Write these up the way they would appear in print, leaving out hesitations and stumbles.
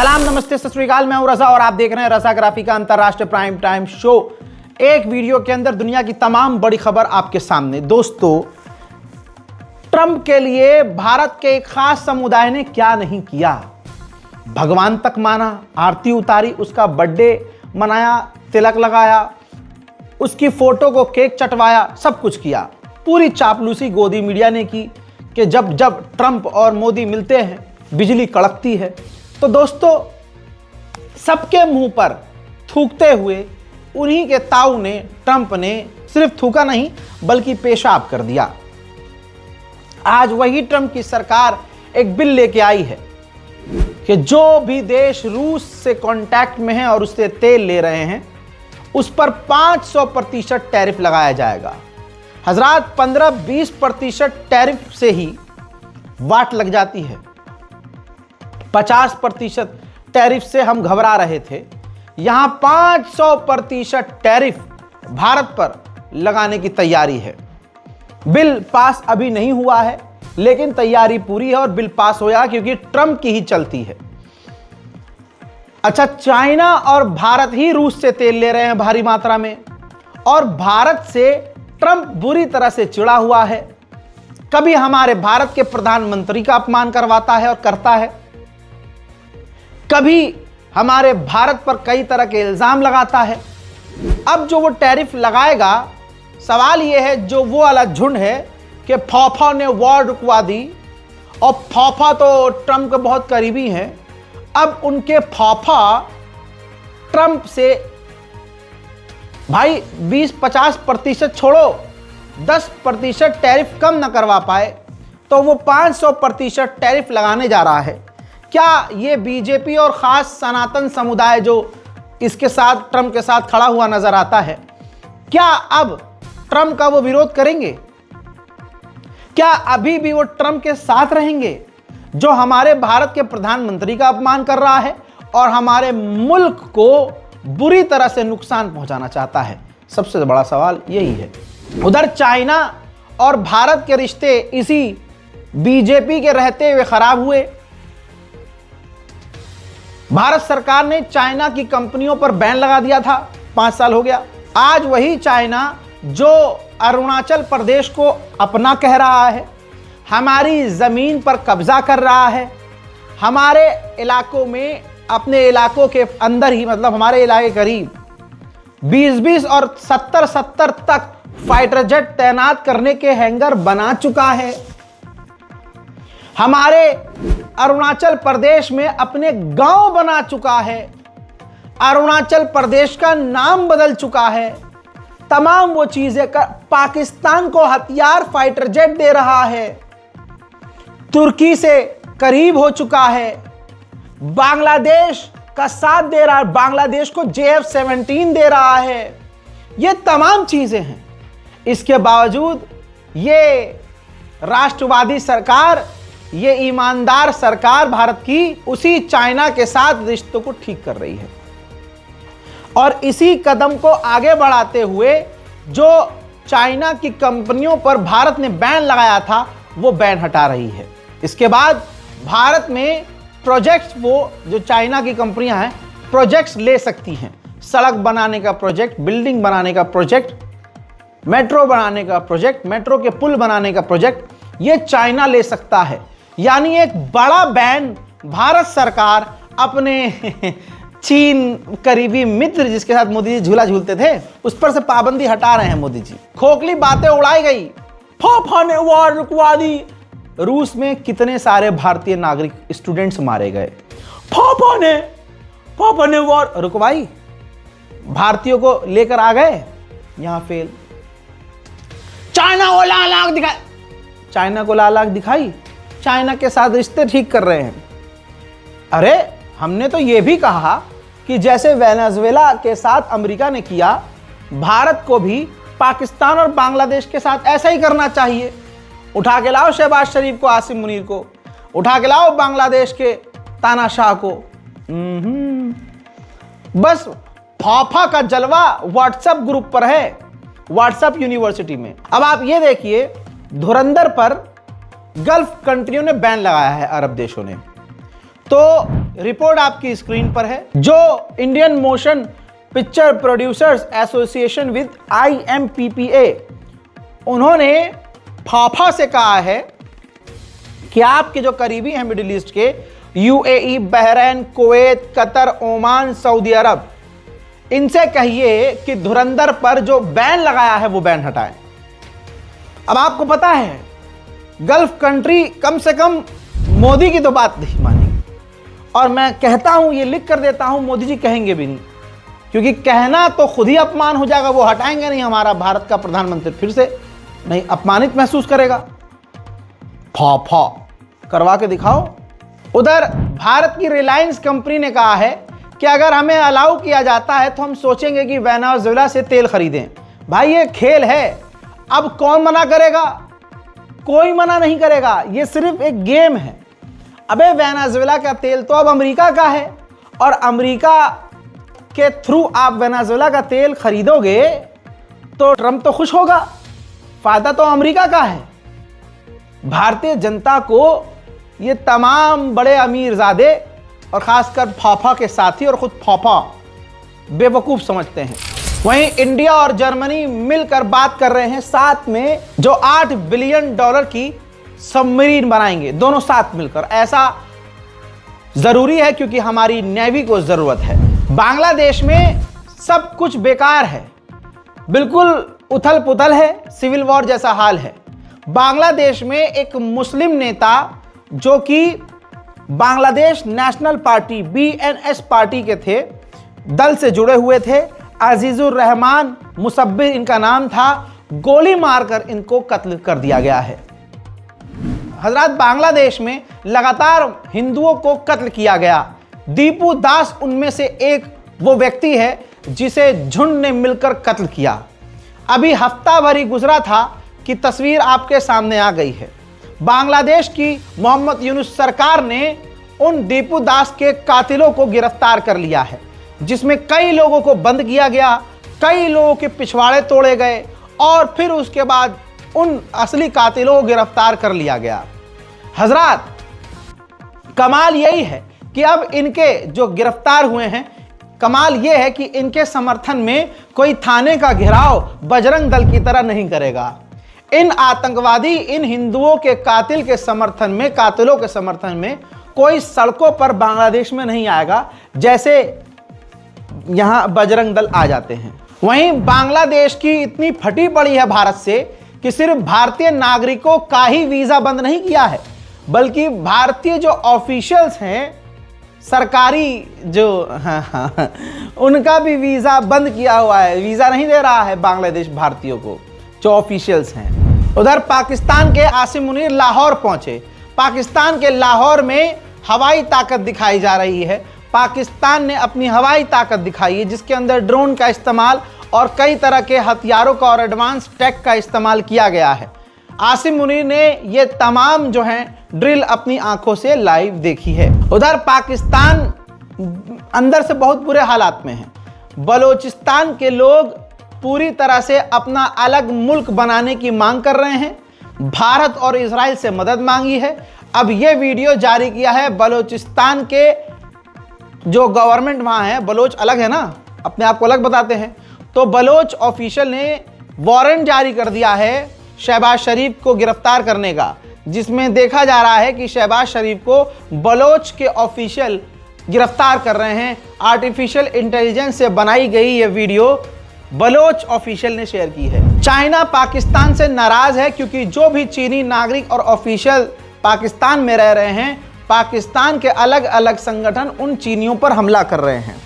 सलाम, नमस्ते, सत श्री अकाल। मैं हूं रजा और आप देख रहे हैं रजाग्राफी का अंतरराष्ट्रीय प्राइम टाइम शो। एक वीडियो के अंदर दुनिया की तमाम बड़ी खबर आपके सामने। दोस्तों, ट्रंप के लिए भारत के एक खास समुदाय ने क्या नहीं किया। भगवान तक माना, आरती उतारी, उसका बर्थडे मनाया, तिलक लगाया, उसकी फोटो को केक चटवाया, सब कुछ किया। पूरी चापलूसी गोदी मीडिया ने की कि जब जब ट्रंप और मोदी मिलते हैं बिजली कड़कती है। तो दोस्तों, सबके मुंह पर थूकते हुए उन्हीं के ताऊ ने, ट्रंप ने सिर्फ थूका नहीं बल्कि पेशाब कर दिया। आज वही ट्रंप की सरकार एक बिल लेके आई है कि जो भी देश रूस से कांटेक्ट में है और उससे तेल ले रहे हैं उस पर 500% टैरिफ लगाया जाएगा। हजरात, 15-20% टैरिफ से ही वाट लग जाती है। 50% टैरिफ से हम घबरा रहे थे, यहां 500% टैरिफ भारत पर लगाने की तैयारी है। बिल पास अभी नहीं हुआ है लेकिन तैयारी पूरी है और बिल पास होगा क्योंकि ट्रंप की ही चलती है। अच्छा, चाइना और भारत ही रूस से तेल ले रहे हैं भारी मात्रा में और भारत से ट्रंप बुरी तरह से चिढ़ा हुआ है। कभी हमारे भारत के प्रधानमंत्री का अपमान करवाता है और करता है, कभी हमारे भारत पर कई तरह के इल्जाम लगाता है। अब जो वो टैरिफ लगाएगा, सवाल ये है, जो वो वाला झुंड है कि फौफा ने वॉर रुकवा दी और फौफा तो ट्रंप के बहुत करीबी हैं, अब उनके फौफा ट्रंप से भाई 20-50% छोड़ो 10% टैरिफ कम ना करवा पाए तो वो 500% टैरिफ लगाने जा रहा है। क्या ये बीजेपी और खास सनातन समुदाय जो इसके साथ, ट्रंप के साथ खड़ा हुआ नजर आता है, क्या अब ट्रंप का वो विरोध करेंगे? क्या अभी भी वो ट्रंप के साथ रहेंगे जो हमारे भारत के प्रधानमंत्री का अपमान कर रहा है और हमारे मुल्क को बुरी तरह से नुकसान पहुंचाना चाहता है? सबसे बड़ा सवाल यही है। उधर चाइना और भारत के रिश्ते इसी बीजेपी के रहते हुए खराब हुए। भारत सरकार ने चाइना की कंपनियों पर बैन लगा दिया था, 5 साल हो गया। आज वही चाइना जो अरुणाचल प्रदेश को अपना कह रहा है, हमारी जमीन पर कब्जा कर रहा है, हमारे इलाकों में, अपने इलाकों के अंदर ही, मतलब हमारे इलाके करीब 20-20 और 70-70 तक फाइटर जेट तैनात करने के हैंगर बना चुका है। हमारे अरुणाचल प्रदेश में अपने गांव बना चुका है, अरुणाचल प्रदेश का नाम बदल चुका है, तमाम वो चीजें कर, पाकिस्तान को हथियार, फाइटर जेट दे रहा है, तुर्की से करीब हो चुका है, बांग्लादेश का साथ दे रहा है, बांग्लादेश को JF-17 दे रहा है। ये तमाम चीजें हैं। इसके बावजूद ये राष्ट्रवादी सरकार, ये ईमानदार सरकार भारत की उसी चाइना के साथ रिश्तों को ठीक कर रही है और इसी कदम को आगे बढ़ाते हुए जो चाइना की कंपनियों पर भारत ने बैन लगाया था वो बैन हटा रही है। इसके बाद भारत में प्रोजेक्ट्स, वो जो चाइना की कंपनियां हैं, प्रोजेक्ट्स ले सकती हैं। सड़क बनाने का प्रोजेक्ट, बिल्डिंग बनाने का प्रोजेक्ट, मेट्रो बनाने का प्रोजेक्ट, मेट्रो के पुल बनाने का प्रोजेक्ट, ये चाइना ले सकता है। यानी एक बड़ा बैन भारत सरकार अपने चीन करीबी मित्र जिसके साथ मोदी जी झूला झूलते थे उस पर से पाबंदी हटा रहे हैं मोदी जी। खोखली बातें उड़ाई गई, फौफा ने वॉर रुकवा दी। रूस में कितने सारे भारतीय नागरिक, स्टूडेंट्स मारे गए। फौफा ने वॉर रुकवाई, भारतीयों को लेकर आ गए, यहां फेल। चाइना को लाल आंख दिखाई, चाइना को लाल आंख दिखाई, चाइना के साथ रिश्ते ठीक कर रहे हैं। अरे, हमने तो यह भी कहा कि जैसे वेनेजुएला के साथ अमेरिका ने किया, भारत को भी पाकिस्तान और बांग्लादेश के साथ ऐसा ही करना चाहिए। उठा के लाओ शहबाज शरीफ को, आसिम मुनीर को, उठा के लाओ बांग्लादेश के तानाशाह को। बस फौफा का जलवा व्हाट्सएप ग्रुप पर है, व्हाट्सएप यूनिवर्सिटी में। अब आप ये देखिए, धुरंधर पर गल्फ कंट्रियों ने बैन लगाया है, अरब देशों ने। तो रिपोर्ट आपकी स्क्रीन पर है, जो Indian motion picture producers association with IMPPA, उन्होंने फाफा से कहा है कि आपके जो करीबी हैं मिडिल ईस्ट के, UAE, Bahrain, Kuwait, Qatar, Oman, Saudi Arabia, इनसे कहिए कि धुरंधर पर जो बैन लगाया है वो बैन हटाएं। अब आपको पता है गल्फ कंट्री कम से कम मोदी की तो बात नहीं मानेगी, और मैं कहता हूं, ये लिख कर देता हूं, मोदी जी कहेंगे भी नहीं, क्योंकि कहना तो खुद ही अपमान हो जाएगा, वो हटाएंगे नहीं। हमारा भारत का प्रधानमंत्री फिर से नहीं अपमानित महसूस करेगा। फा करवा के दिखाओ। उधर भारत की रिलायंस कंपनी ने कहा है कि अगर हमें अलाउ किया जाता है तो हम सोचेंगे कि वेनेजुएला से तेल खरीदें। भाई ये खेल है, अब कौन मना करेगा? कोई मना नहीं करेगा, ये सिर्फ एक गेम है। अबे वेनेजुएला का तेल तो अब अमेरिका का है, और अमेरिका के थ्रू आप वेनेजुएला का तेल खरीदोगे तो ट्रंप तो खुश होगा, फायदा तो अमेरिका का है। भारतीय जनता को ये तमाम बड़े अमीरजादे और खासकर फाफा के साथी और खुद फाफा बेवकूफ समझते हैं। वहीं इंडिया और जर्मनी मिलकर बात कर रहे हैं साथ में, जो $8 बिलियन की सबमरीन बनाएंगे, दोनों साथ मिलकर। ऐसा जरूरी है क्योंकि हमारी नेवी को जरूरत है। बांग्लादेश में सब कुछ बेकार है, बिल्कुल उथल पुथल है, सिविल वॉर जैसा हाल है। बांग्लादेश में एक मुस्लिम नेता जो कि Bangladesh national party BNS party के थे, दल से जुड़े हुए थे, अजीजुर रहमान मुसब्बिर इनका नाम था, गोली मारकर इनको कत्ल कर दिया गया है। हजरत बांग्लादेश में लगातार हिंदुओं को कत्ल किया गया। दीपू दास उनमें से एक वो व्यक्ति है जिसे झुंड ने मिलकर कत्ल किया। अभी हफ्ता भर ही गुजरा था कि तस्वीर आपके सामने आ गई है। बांग्लादेश की मोहम्मद यूनुस सरकार ने उन दीपू दास के कातिलों को गिरफ्तार कर लिया है, जिसमें कई लोगों को बंद किया गया, कई लोगों के पिछवाड़े तोड़े गए, और फिर उसके बाद उन असली कातिलों को गिरफ्तार कर लिया गया। हजरात, कमाल यही है कि अब इनके जो गिरफ्तार हुए हैं, कमाल यह है कि इनके समर्थन में कोई थाने का घेराव बजरंग दल की तरह नहीं करेगा। इन आतंकवादी, इन हिंदुओं के कातिल के समर्थन में, कातिलों के समर्थन में कोई सड़कों पर बांग्लादेश में नहीं आएगा, जैसे यहां बजरंग दल आ जाते हैं। वहीं बांग्लादेश की इतनी फटी पड़ी है भारत से कि सिर्फ भारतीय नागरिकों का ही वीजा बंद नहीं किया है, बल्कि भारतीय जो ऑफिशियल्स हैं, सरकारी जो उनका भी वीजा बंद किया हुआ है, वीजा नहीं दे रहा है बांग्लादेश भारतीयों को, जो ऑफिशियल्स हैं। उधर पाकिस्तान के आसिम मुनीर लाहौर पहुंचे। पाकिस्तान के लाहौर में हवाई ताकत दिखाई जा रही है। पाकिस्तान ने अपनी हवाई ताकत दिखाई है, जिसके अंदर ड्रोन का इस्तेमाल और कई तरह के हथियारों का और एडवांस टेक का इस्तेमाल किया गया है। आसिम मुनीर ने ये तमाम जो हैं ड्रिल अपनी आंखों से लाइव देखी है। उधर पाकिस्तान अंदर से बहुत बुरे हालात में है। बलोचिस्तान के लोग पूरी तरह से अपना अलग मुल्क बनाने की मांग कर रहे हैं। भारत और इजराइल से मदद मांगी है। अब ये वीडियो जारी किया है बलोचिस्तान के जो गवर्नमेंट वहाँ है, बलोच अलग है ना, अपने आप को अलग बताते हैं, तो बलोच ऑफिशियल ने वारंट जारी कर दिया है शहबाज शरीफ को गिरफ्तार करने का, जिसमें देखा जा रहा है कि शहबाज शरीफ को बलोच के ऑफिशियल गिरफ्तार कर रहे हैं। आर्टिफिशियल इंटेलिजेंस से बनाई गई ये वीडियो बलोच ऑफिशियल ने शेयर की है। चाइना पाकिस्तान से नाराज है क्योंकि जो भी चीनी नागरिक और ऑफिशियल पाकिस्तान में रह रहे हैं, पाकिस्तान के अलग अलग संगठन उन चीनियों पर हमला कर रहे हैं।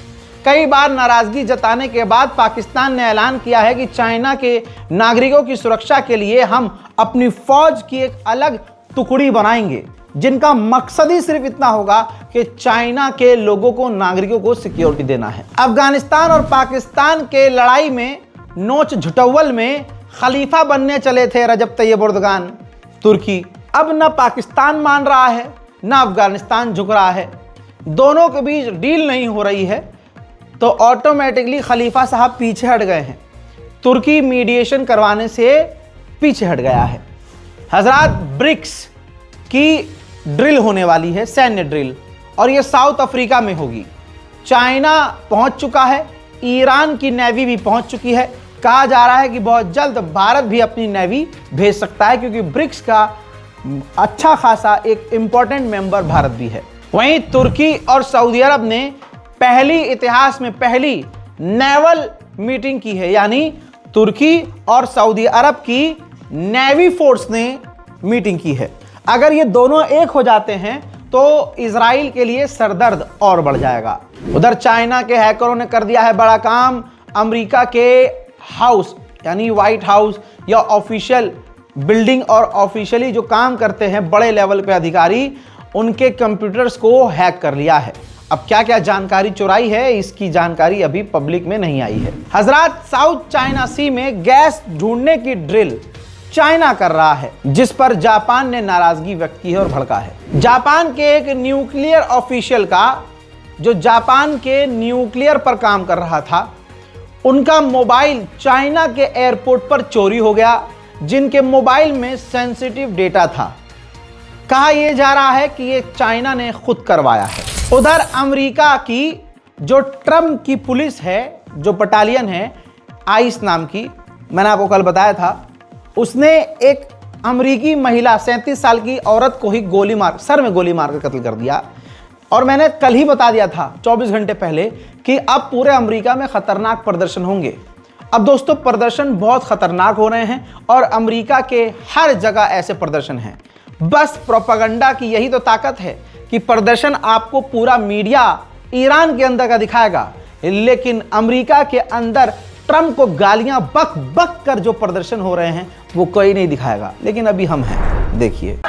कई बार नाराजगी जताने के बाद पाकिस्तान ने ऐलान किया है कि चाइना के नागरिकों की सुरक्षा के लिए हम अपनी फौज की एक अलग टुकड़ी बनाएंगे, जिनका मकसद ही सिर्फ इतना होगा कि चाइना के लोगों को, नागरिकों को सिक्योरिटी देना है। अफगानिस्तान और पाकिस्तान के लड़ाई में नोच झुटव्वल में खलीफा बनने चले थे रजब तैयब एर्दोगान तुर्की। अब न पाकिस्तान मान रहा है, न अफगानिस्तान झुक रहा है, दोनों के बीच डील नहीं हो रही है, तो ऑटोमेटिकली खलीफा साहब पीछे हट गए हैं। तुर्की मीडिएशन करवाने से पीछे हट गया है। हजरात, ब्रिक्स की ड्रिल होने वाली है, सैन्य ड्रिल, और ये साउथ अफ्रीका में होगी। चाइना पहुंच चुका है, ईरान की नेवी भी पहुंच चुकी है। कहा जा रहा है कि बहुत जल्द भारत भी अपनी नेवी भेज सकता है, क्योंकि ब्रिक्स का अच्छा खासा एक इंपॉर्टेंट मेंबर भारत भी है। वहीं तुर्की और सऊदी अरब ने इतिहास में पहली नेवल मीटिंग की है, यानी तुर्की और सऊदी अरब की नेवी फोर्स ने मीटिंग की है। अगर ये दोनों एक हो जाते हैं तो इजराइल के लिए सरदर्द और बढ़ जाएगा। उधर चाइना के हैकरों ने कर दिया है बड़ा काम। अमेरिका के हाउस यानी व्हाइट हाउस या ऑफिशियल बिल्डिंग और ऑफिशियली जो काम करते हैं बड़े लेवल पे अधिकारी, उनके कंप्यूटर्स को हैक कर लिया है। अब क्या क्या जानकारी चुराई है, इसकी जानकारी अभी पब्लिक में नहीं आई है। हजरात, साउथ चाइना सी में गैस ढूंढने की ड्रिल चाइना कर रहा है, जिस पर जापान ने नाराजगी व्यक्त की है और भड़का है। जापान के एक न्यूक्लियर ऑफिशियल का, जो जापान के न्यूक्लियर पर काम कर रहा था, उनका मोबाइल चाइना के एयरपोर्ट पर चोरी हो गया, जिनके मोबाइल में सेंसिटिव डेटा था। कहा यह जा रहा है कि यह चाइना ने खुद करवाया है। उधर अमेरिका की जो ट्रम्प की पुलिस है, जो बटालियन है आइस नाम की, मैंने आपको कल बताया था, उसने एक अमेरिकी महिला 37 साल की औरत को ही सर में गोली मारकर कत्ल कर दिया। और मैंने कल ही बता दिया था 24 घंटे पहले कि अब पूरे अमेरिका में खतरनाक प्रदर्शन होंगे। अब दोस्तों, प्रदर्शन बहुत खतरनाक हो रहे हैं और अमेरिका के हर जगह ऐसे प्रदर्शन हैं। बस प्रोपेगेंडा की यही तो ताकत है कि प्रदर्शन आपको पूरा मीडिया ईरान के अंदर का दिखाएगा, लेकिन अमेरिका के अंदर ट्रम्प को गालियां बक बक कर जो प्रदर्शन हो रहे हैं वो कोई नहीं दिखाएगा। लेकिन अभी हम हैं, देखिए।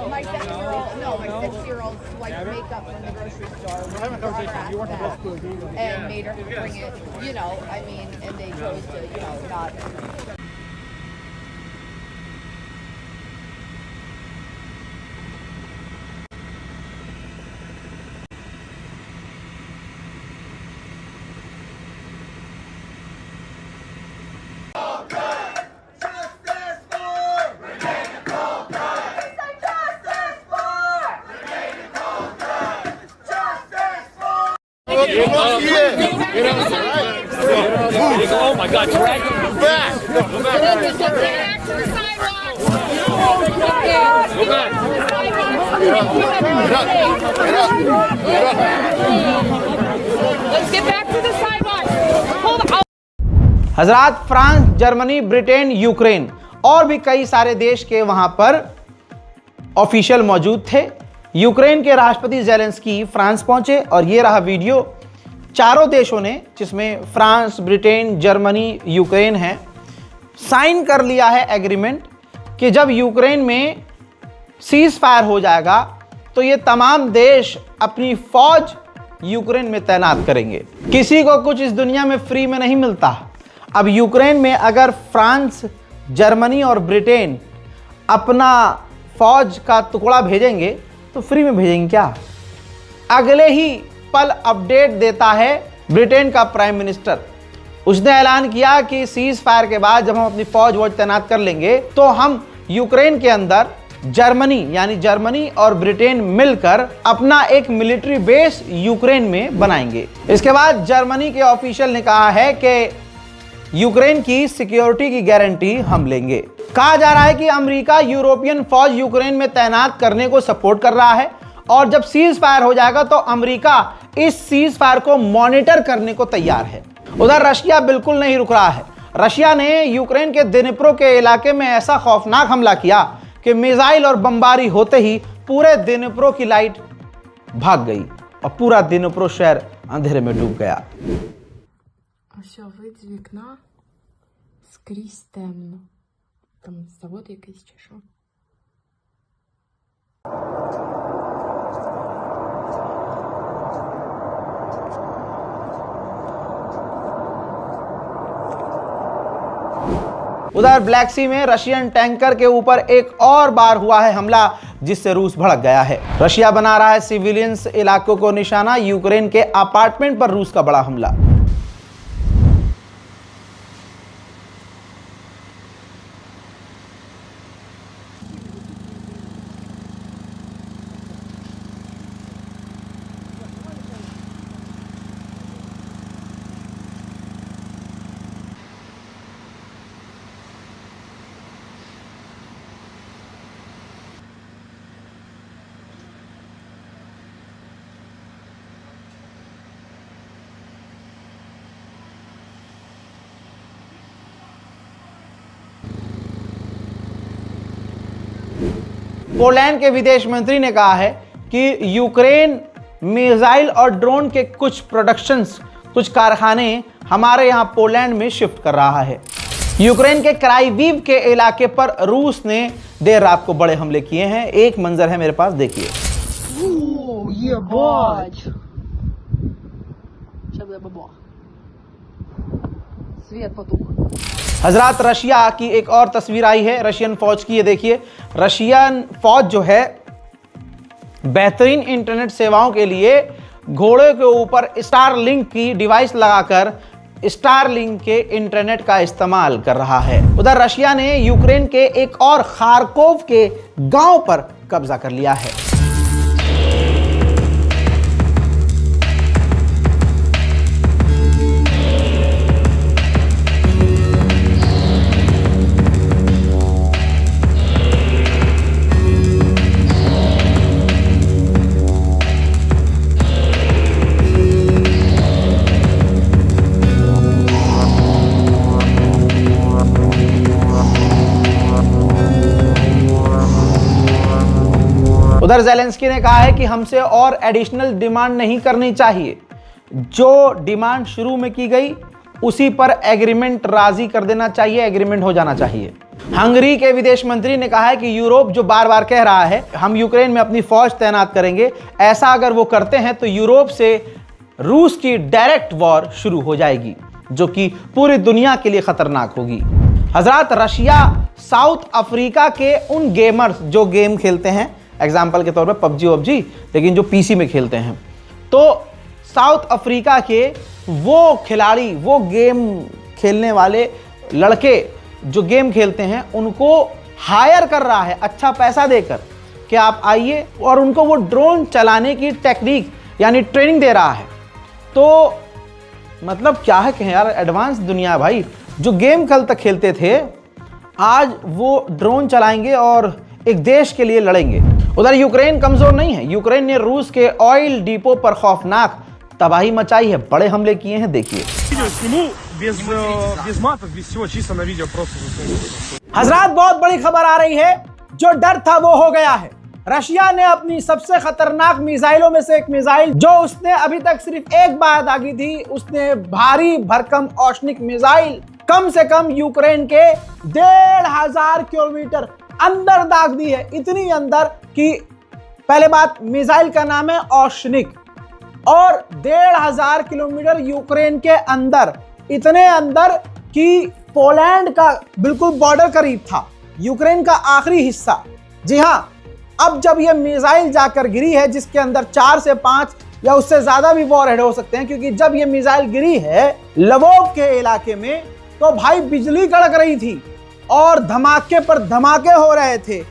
My 6-year-old like makeup from the grocery store. We haven't brought back that and made her bring it. You know, I mean, and they chose to, not. Oh my God! Drag him back. Go back. Get back to the sidewalk. Go back. Let's get back to the sidewalk. Hold on. हजरात, France, Germany, Britain, Ukraine और भी कई सारे देश के वहां पर official मौजूद थे। यूक्रेन के राष्ट्रपति ज़ेलेंस्की फ्रांस पहुंचे और ये रहा वीडियो। चारों देशों ने, जिसमें फ्रांस, ब्रिटेन, जर्मनी, यूक्रेन है, साइन कर लिया है एग्रीमेंट कि जब यूक्रेन में सीज फायर हो जाएगा तो ये तमाम देश अपनी फौज यूक्रेन में तैनात करेंगे। किसी को कुछ इस दुनिया में फ्री में नहीं मिलता। अब यूक्रेन में अगर फ्रांस, जर्मनी और ब्रिटेन अपना फौज का टुकड़ा भेजेंगे तो फ्री में भेजेंगे क्या? अगले ही पल अपडेट देता है ब्रिटेन का प्राइम मिनिस्टर। उसने ऐलान किया कि सीज फायर के बाद जब हम अपनी फौज वोज तैनात कर लेंगे तो हम यूक्रेन के अंदर जर्मनी और ब्रिटेन मिलकर अपना एक मिलिट्री बेस यूक्रेन में बनाएंगे। इसके बाद जर्मनी के ऑफिशियल ने कहा है कि यूक्रेन की सिक्योरिटी की गारंटी हम लेंगे। कहा जा रहा है कि अमेरिका यूरोपियन फौज यूक्रेन में तैनात करने को सपोर्ट कर रहा है और जब सीज फायर हो जाएगा तो अमेरिका इस सीज फायर को मॉनिटर करने को तैयार है। उधर रशिया बिल्कुल नहीं रुक रहा है। रशिया ने यूक्रेन के दिनिप्रो के इलाके में ऐसा खौफनाक हमला किया कि मिसाइल और बमबारी होते ही पूरे दिनिप्रो की लाइट भाग गई और पूरा दिनिप्रो शहर अंधेरे में डूब गया। А що, вид з вікна скрізь темно. Там завод якийсь чи що? उधर ब्लैक सी में रशियन टैंकर के ऊपर एक और बार हुआ है हमला, जिससे रूस भड़क गया है। रशिया बना रहा है सिविलियंस इलाकों को निशाना, यूक्रेन के अपार्टमेंट पर रूस का बड़ा हमला। पोलैंड के विदेश मंत्री ने कहा है कि यूक्रेन मिसाइल और ड्रोन के कुछ प्रोडक्शंस, कुछ कारखाने हमारे यहां पोलैंड में शिफ्ट कर रहा है। यूक्रेन के क्राइवीव के इलाके पर रूस ने देर रात को बड़े हमले किए हैं। एक मंजर है मेरे पास, देखिए। Свет потух. हजरात, रशिया की एक और तस्वीर आई है रशियन फौज की। ये देखिए, रशियन फौज जो है बेहतरीन इंटरनेट सेवाओं के लिए घोड़े के ऊपर स्टारलिंक की डिवाइस लगाकर स्टारलिंक के इंटरनेट का इस्तेमाल कर रहा है। उधर रशिया ने यूक्रेन के एक और खारकोव के गांव पर कब्जा कर लिया है। उधर ज़ेलेंस्की ने कहा है कि हमसे और एडिशनल डिमांड नहीं करनी चाहिए। जो डिमांड शुरू में की गई उसी पर एग्रीमेंट राजी कर देना चाहिए, एग्रीमेंट हो जाना चाहिए। हंगरी के विदेश मंत्री ने कहा है कि यूरोप जो बार बार कह रहा है हम यूक्रेन में अपनी फौज तैनात करेंगे, ऐसा अगर वो करते हैं तो यूरोप से रूस की डायरेक्ट वॉर शुरू हो जाएगी, जो कि पूरी दुनिया के लिए खतरनाक होगी। हजरात, रशिया साउथ अफ्रीका के उन गेमर्स जो गेम खेलते हैं, एग्जाम्पल के तौर पर पबजी, लेकिन जो पीसी में खेलते हैं, तो साउथ अफ्रीका के वो खिलाड़ी, वो गेम खेलने वाले लड़के जो गेम खेलते हैं, उनको हायर कर रहा है अच्छा पैसा देकर कि आप आइए, और उनको वो ड्रोन चलाने की टेक्निक यानी ट्रेनिंग दे रहा है। तो मतलब क्या है कहें यार, एडवांस दुनिया है भाई। जो गेम कल तक खेलते थे आज वो ड्रोन चलाएंगे और एक देश के लिए लड़ेंगे। उधर यूक्रेन कमजोर नहीं है। यूक्रेन ने रूस के ऑयल डिपो पर खौफनाक तबाही मचाई है, बड़े हमले किए हैं, देखिए। हजरात, बहुत बड़ी खबर आ रही है। जो डर था वो हो गया है। रशिया ने अपनी सबसे खतरनाक मिसाइलों में से एक मिसाइल जो उसने अभी तक सिर्फ एक बार दागी थी, उसने भारी भरकम औष्णिक मिसाइल कम से कम यूक्रेन के 1500 किलोमीटर अंदर दाग दी है। इतनी अंदर कि पहले बात, मिसाइल का नाम है औष्णिक, और 1500 किलोमीटर यूक्रेन के अंदर, इतने अंदर कि पोलैंड का बिल्कुल बॉर्डर करीब था, यूक्रेन का आखिरी हिस्सा। जी हां, अब जब यह मिसाइल जाकर गिरी है, जिसके अंदर 4 से 5 या उससे ज्यादा भी वॉरहेड हो सकते हैं, क्योंकि जब यह मिसाइल गिरी है लवोव के इलाके में, तो भाई बिजली कड़क रही थी और धमाके पर धमाके हो रहे थे।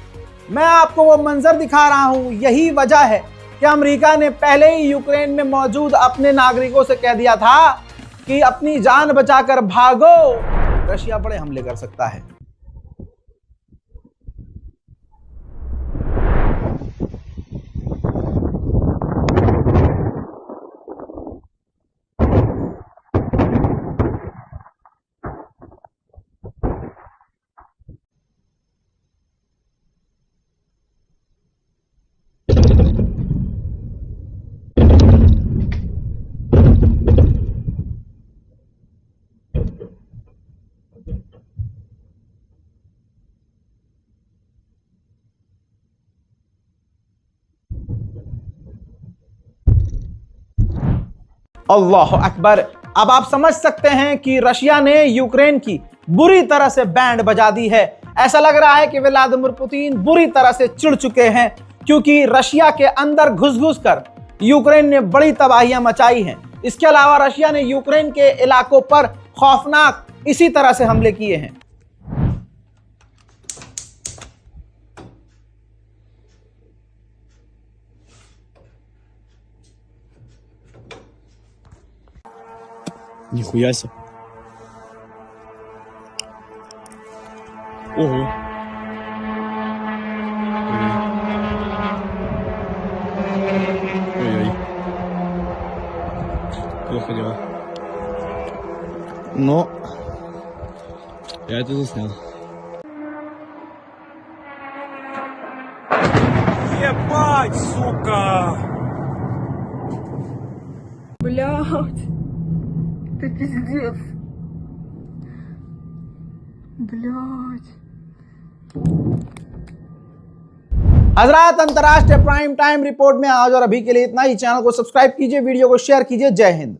मैं आपको वो मंजर दिखा रहा हूं। यही वजह है कि अमेरिका ने पहले ही यूक्रेन में मौजूद अपने नागरिकों से कह दिया था कि अपनी जान बचाकर भागो, रशिया बड़े हमले कर सकता है। अल्लाह अकबर। अब आप समझ सकते हैं कि रशिया ने यूक्रेन की बुरी तरह से बैंड बजा दी है। ऐसा लग रहा है कि व्लादिमीर पुतिन बुरी तरह से चिढ़ चुके हैं, क्योंकि रशिया के अंदर घुस कर यूक्रेन ने बड़ी तबाहियां मचाई हैं। इसके अलावा रशिया ने यूक्रेन के इलाकों पर खौफनाक इसी तरह से हमले किए हैं। Нихуя себе. Ого. Ой-ой. Плохо дело. Но я это заснял. Ебать, сука! Блядь. Это пиздец. Блядь. हजरात, अंतर्राष्ट्रीय प्राइम टाइम रिपोर्ट में आज और अभी के लिए इतना ही। चैनल को सब्सक्राइब कीजिए, वीडियो को शेयर कीजिए। जय हिंद।